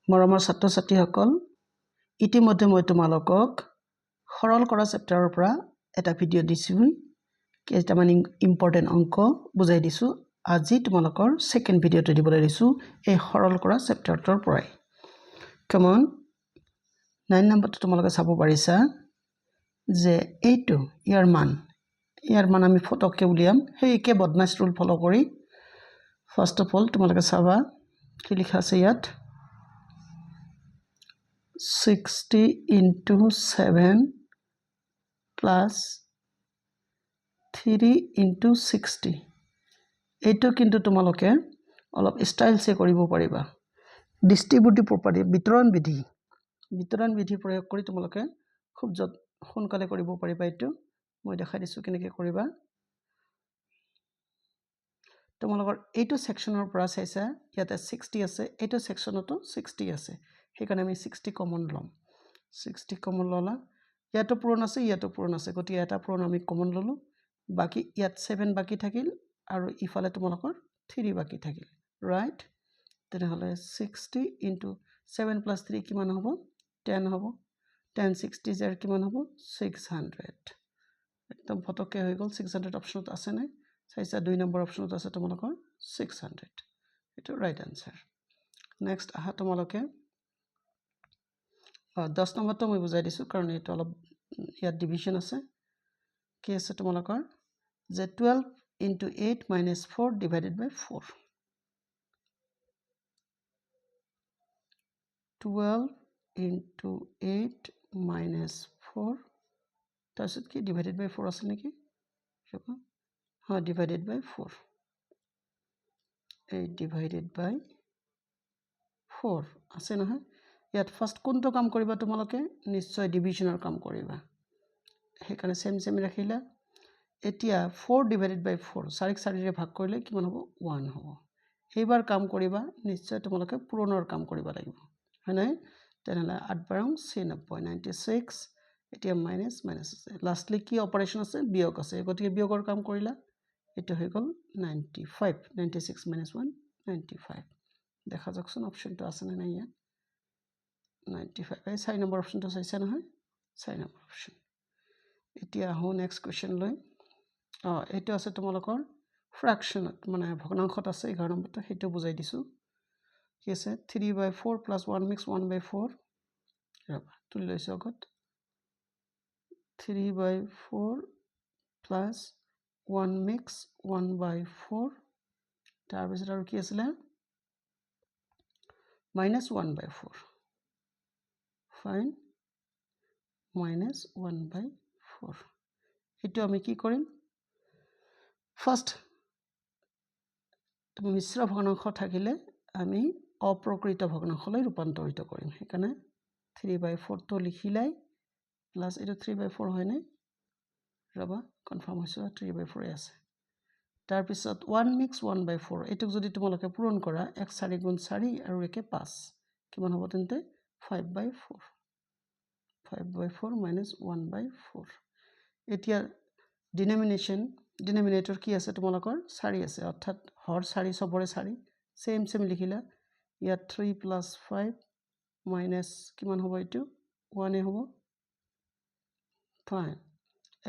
মৰমৰ ছাত্ৰ-ছাত্ৰীসকল ইতিমধ্যে মই তোমালোকক সৰল কৰা চেপ্টাৰৰ পৰা এটা ভিডিঅ' দিছোঁ কেইটামান ইম্পৰ্টেণ্ট অংক বুজাই দিছোঁ আজি তোমালোকৰ সেকেন্ড ভিডিঅ'টো দিবলৈ দিছোঁ এই সৰল কৰা চেপ্টাৰটোৰ পৰাই কমন 9 নম্বৰটো তোমালোকে চাব পাৰিছা যে এইটো ইয়াৰ মান আমি ফটককে উলিয়াম সেই একে বদমাছ ৰুল ফলো কৰি ফাৰ্স্ট অফ অল তোমালোকে চাবা কি লিখা আছে ইয়াত 60 into 7 plus 3 into 60 এইটো কিন্তু তোমালোকে অলপ স্টাইল সে কৰিব পাৰিবা ডিস্ট্ৰিবিউটিভ প্ৰপাৰ্টি বিতৰণ বিধি প্ৰয়োগ কৰি তোমালোকে খুব সোনকালে কৰিব পাৰিবা এইটো মই দেখাই দিছো কেনেকৈ কৰিবা তোমালোকৰ এইটো সেকশনৰ পৰা চাইছা ইয়াতে 60 আছে এইটো সেকশনতো 60 আছে সেইকাৰণে আমি 60 কমন লম 60 কমন ললা ইয়াতো পূৰণ আছে গতি এটা পূৰণ আমি কমন ললো বাকি ইয়াত 7 বাকি থাকিল আৰু ইফালে তোমালোকৰ 3 বাকি থাকিল ৰাইট তেনেহলে 60 into 7 plus 3 কিমান হ'ব 10 হ'ব 10 60 জাৰ কিমান হ'ব 600 একদম ফটকে হৈ গল 600 অপচনত আছে নাই চাইছা 2 নম্বৰ অপচনত আছে তোমালোকৰ 600 এটো ৰাইট আনসাৰ নেক্সট আহা তোমালোকে 10 নম্বৰটো মই বুজাই দিছো কাৰণ এটো অলপ ইয়াত ডিভিজন আছে কি আছে তোমালোকৰ যে 12 into 8 minus 4 divided by 4 12 into 8 minus 4 তাৰপিছত কি divided by 4 আছে নেকি divided by 4 8 divided by 4 আছে নহয় ইয়াত ফার্স্ট কোনটো কাম কৰিবা তোমালোকে নিশ্চয় ডিভিজনৰ কাম কৰিবা হেকানে সেম ৰাখিলা এতিয়া 4 divided by 4 4 ৰে ভাগ কৰিলে কিমান হ'ব 1 হ'ব এইবাৰ কাম কৰিবা নিশ্চয় তোমালোকে পূৰণৰ কাম কৰিব লাগিব হয়নে তেনেহলে 8 বাৰং 96 এতিয়া মাইনাস আছে লাষ্টলি কি অপাৰেশন আছে বিয়োগ আছে গতিকে বিয়োগৰ কাম কৰিলা এটা হৈ গল 95 96 minus 1 95 দেখা যাকচোন অপশনটো আছে না নাই ইয়াত 95 এই 4 নম্বৰ অপশনটো চাইছা নহয় 4 নম্বৰ অপশন এতিয়া হো নেক্সট কোৱেশ্চন লৈ এটো আছে তোমালোকৰ ফ্ৰ্যাকশনত মানে ভগ্নাংশত আছে 11 নম্বৰটো হেতু বুজাই দিছো কি আছে 3/4 plus 1 mix 1/4 ৰবা তুলি লৈছো আগত 3/4 plus 1 mix 1/4 তাৰ পিছত আৰু কি আছিল -1/4 ফাইন -1/4 এটো আমি কি কৰিম ফাৰ্স্ট মিশ্ৰ ভগ্নাংশ থাকিলে আমি অপ্ৰকৃত ভগ্নাংশলৈ ৰূপান্তৰিত কৰিম হেকানে 3/4 তো লিখিলাই প্লাস এটো 3/4 হয় নাই ৰবা কনফাৰ্ম হৈছে 3/4 আছে তাৰ পিছত 1 mix 1/4 এটোক যদি তোমালোকে পূৰণ কৰা 1 4 গুণ 4 আৰু একে 5 কিমান হ'ব তেন্তে 5/4 5/4 minus 1/4 এতিয়া ডিনোমিনেটৰ কি আছে তোমালোকৰ 4 আছে অৰ্থাৎ হৰ 4 সবৰে 4 সেম লিখিলা ইয়াত 3 plus 5 minus কিমান হ'ব এটো 1 হ'ব ফাইন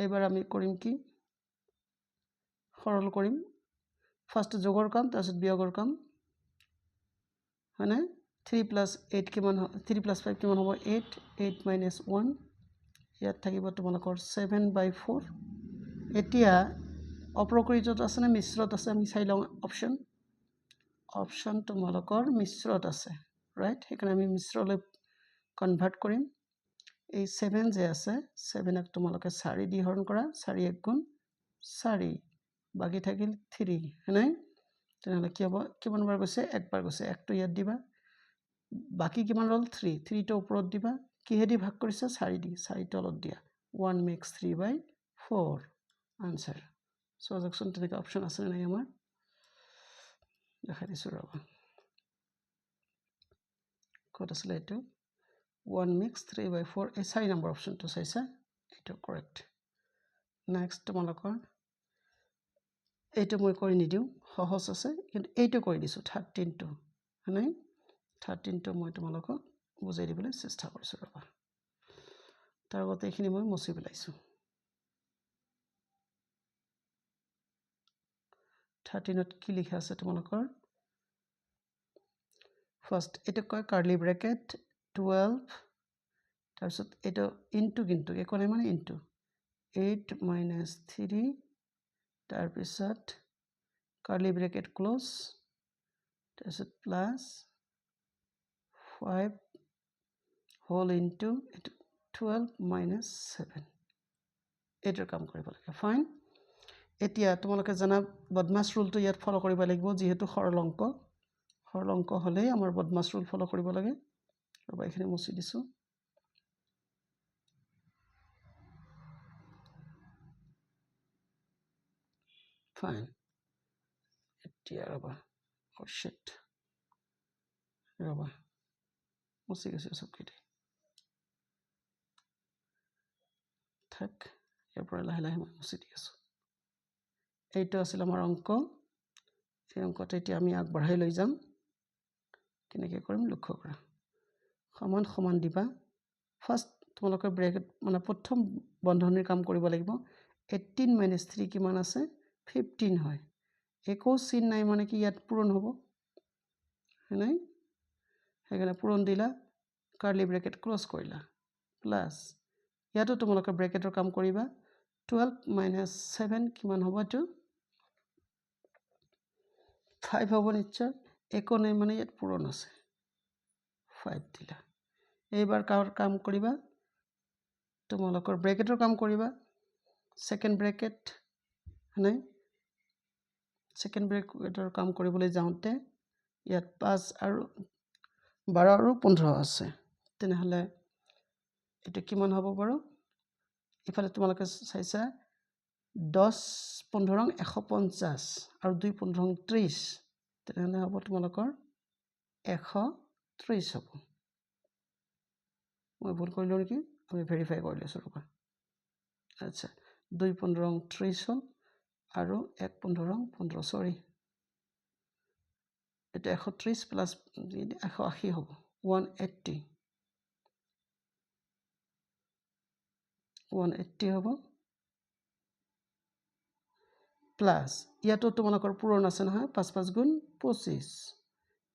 এবাৰ আমি কৰিম কি সৰল কৰিম ফাৰ্স্ট যোগৰ কাম তাৰপিছত বিয়োগৰ কাম হয়নে 3 plus 8 কিমান 3 plus 5 কিমান হ'ব 8 8 minus 1 ইয়াত থাকিব তোমালোকৰ 7/4 এতিয়া অপ্ৰকৃতত আছে না মিশ্ৰত আছে আমি চাই লওঁ অপশন তোমালোকৰ মিশ্ৰত আছে ৰাইট হেকানে আমি মিশ্ৰলৈ কনভাৰ্ট কৰিম এই 7 যে আছে 7 ক তোমালোকে 4 দি হৰণ কৰা 4 1 গুণ 4 বাকি থাকিল 3 হয়নে তেনেহলে কি হ'ব কিমান বাৰ গৈছে একবাৰ গৈছে একটো ইয়াত দিবা বাকি কিমান ৰল 3 টো ওপৰত দিবা কিহেদি ভাগ কৰিছে 4 দি 4 তলত দিয়া 1 makes 3/4 আনসাৰ সো যাকচোন তেনেকা অপশন আছে নাই আমাৰ দেখাই দিছো ৰবা কত আছে এটো 1 makes 3/4 এই 4 নম্বৰ অপশনটো চাইছা এটো কাৰেক্ট নেক্সট তোমালোকৰ এইটো মই কৰি নিদিও সহজ আছে কিন্তু এইটো কৰি দিছো 13 টো হয়নে 13 টো মই তোমালোকক বুজাই দিবলৈ চেষ্টা কৰিছো ৰবা তাৰ আগতে এইখিনি মই মুছি পেলাইছো 13 ত কি লিখা আছে তোমালোকৰ ফাৰ্স্ট এটা কয় কাৰ্লি ব্ৰ্যাকেট 12 তাৰপিছত এটা ইনটু কিন্তু একো নাই মানে ইনটু 8 minus 3 তাৰপিছত কাৰ্লি ব্ৰ্যাকেট ক্লোজ তাৰপিছত প্লাস 5 হোল ইনটু 12 minus 7 এটাৰ কাম কৰিব লাগে ফাইন এতিয়া তোমালোকে জানা বদমাছ ৰুলটো ইয়াত ফলো কৰিব লাগিব যেহেতু সৰল অংক হলে আমাৰ বদমাছ ৰুল ফলো কৰিব লাগে ৰবা এখানে মুছি দিছো ফাইন এতিয়া ৰবা শিট ৰবা মুছি গৈছে সবকিটা থাক ইয়াৰ পৰা লাহে লাহে মুছি দি আছো এইটো আছিল আমাৰ অংক এই অংকটো এতিয়া আমি আগবঢ়াই লৈ যাম কেনেকৈ কৰিম লক্ষ্য কৰা সমান সমান দিবা ফাৰ্স্ট তোমালোকৰ ব্ৰেকেট মানে প্ৰথম বন্ধনীৰ কাম কৰিব লাগিব 18 minus 3 কিমান আছে 15 হয় একো চিন নাই মানে কি ইয়াত পূৰণ হ'ব নাই হেগলা পূৰণ দিলা কাৰ্লি ব্ৰেকেট ক্লোজ কৰিলা প্লাস ইয়াতো তোমালোকৰ ব্ৰেকেটৰ কাম কৰিবা 12 minus 7 কিমান হ'ব তো 5 হ'ব নিশ্চয় একো নাই মানে ইয়াত পূৰণ আছে 5 দিলা এইবাৰ কাম কৰিবা তোমালোকৰ ব্ৰেকেটৰ কাম কৰিবা সেকেন্ড ব্ৰেকেট নাই সেকেন্ড ব্ৰেকেটৰ কাম কৰিবলৈ যাওঁতে ইয়াত 5 আৰু 12 আৰু 15 আছে তেনেহলে এটা কিমান হ'ব বাৰু ইফালে তোমালোকে চাইছা 10 15 150 আৰু 2 15 30 তেনেহলে হ'ব তোমালোকৰ 130 হ'ব মই ভুল কৰিলো নেকি আমি ভেৰিফাই কৰি লৈছো ৰবা আচ্ছা 2 15 30 হ'ল আৰু 1 15 15 সৰি এটা 130 প্লাস 180 হ'ব 180 হ'ব প্লাস ইয়াতো তোমালোকৰ পূৰণ আছে নহয় 5 5 গুণ 25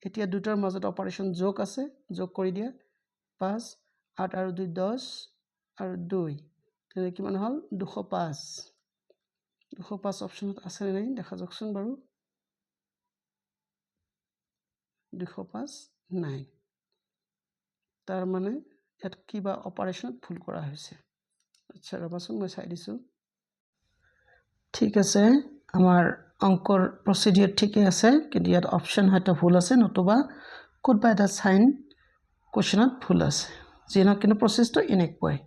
এতিয়া দুটাৰ মাজত অপাৰেশন যোগ আছে যোগ কৰি দিয়া 5 8 আৰু 2 10 আৰু 2 তেনে কিমান হল 205 205 অপশনত আছে নাই দেখা যাওকচোন বাৰু 205 নাই তাৰ মানে ইয়াত কিবা অপাৰেশনত ভুল কৰা হৈছে আচ্ছা ৰবাচোন মই চাই দিছো ঠিক আছে আমাৰ অংকৰ প্ৰসিডিউৰ ঠিকই আছে কিন্তু ইয়াত অপশন হয়তো ভুল আছে নতুবা কোনবা এটা সাইন কোৱেশ্চনত ভুল আছে যেনে কিন্তু প্ৰসেসটো এনেকুৱাই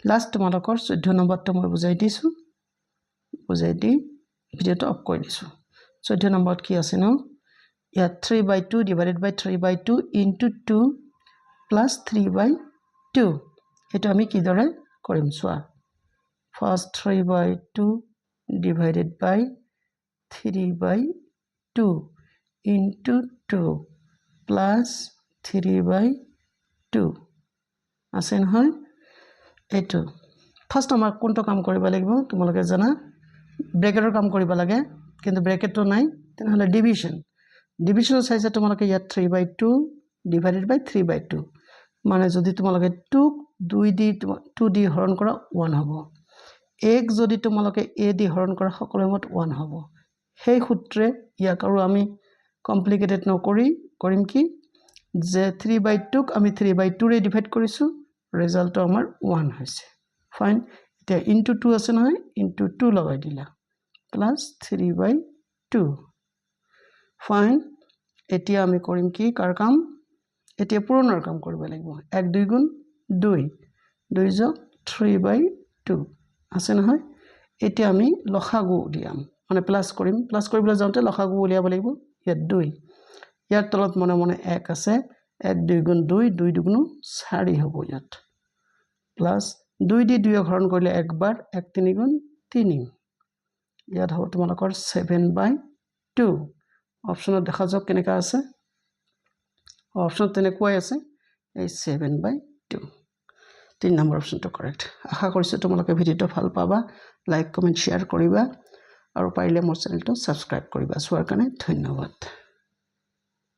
লাষ্ট তোমালোকৰ 14 নম্বৰটো মই বুজাই দিছো বুজাই দি ভিডিওটো অফ কৰি দিছো 14 নম্বৰত কি আছে ন ইয়াত 3/2 divided by 3/2 into 2 plus 3/2 এটা আমি কি দৰে কৰিম চোৱা first 3/2 divided by 3/2 into 2 plus 3/2 আছে নহয় এটো ফার্স্ট আমাৰ কোনটো কাম কৰিব লাগিব তোমালোকে জানা ব্ৰেকেটৰ কাম কৰিব লাগে কিন্তু ব্ৰেকেটটো নাই তেনেহলে ডিভিশন চাইছে তোমালোকে ইয়াত 3/2 divided by 3/2 মানে যদি তোমালোকে 2 দি হৰণ কৰা 1 হ'ব 1 যদি তোমালোকে a দি হৰণ কৰা সকলোমত 1 হ'ব সেই সূত্ৰে ইয়াক আৰু আমি কমপ্লিকেটেড নকৰি কৰিম কি যে 3/2 ক আমি 3/2 ৰে ডিভাইড কৰিছো ৰিজাল্টটো আমাৰ 1 হৈছে ফাইন এটা ইনটু 2 আছে নহয় ইনটু 2 লগাই দিলা প্লাস 3/2 ফাইন এতিয়া আমি কৰিম কি কাৰ কাম এতিয়া পূৰণৰ কাম কৰিব লাগিব 1 2 গুণ 2 2 যোগ 3/2 আছে নহয় এতিয়া আমি লসাগু উলিয়াম মানে প্লাস কৰিম প্লাস কৰিবলৈ যাওঁতে লসাগু উলিয়াব লাগিব ইয়াত 2 ইয়াৰ তলত মনে মনে 1 আছে 1 2 গুণ 2 2 দুগুণ 4 হ'ব ইয়াত প্লাস 2 দি 2 হৰণ কৰিলে একবাৰ 1 3 গুণ 3 ইয়াত হ'ব তোমালোকৰ 7/2 অপশনত দেখা যাওক কেনেকা আছে অপশ্যন তেনেকুৱাই আছে এই 7/2 3 নম্বৰ অপশ্যনটো কাৰেক্ট আশা কৰিছোঁ তোমালোকে ভিডিঅ'টো ভাল পাবা লাইক কমেণ্ট শ্বেয়াৰ কৰিবা আৰু পাৰিলে মোৰ চেনেলটো ছাবস্ক্ৰাইব কৰিবা চোৱাৰ কাৰণে ধন্যবাদ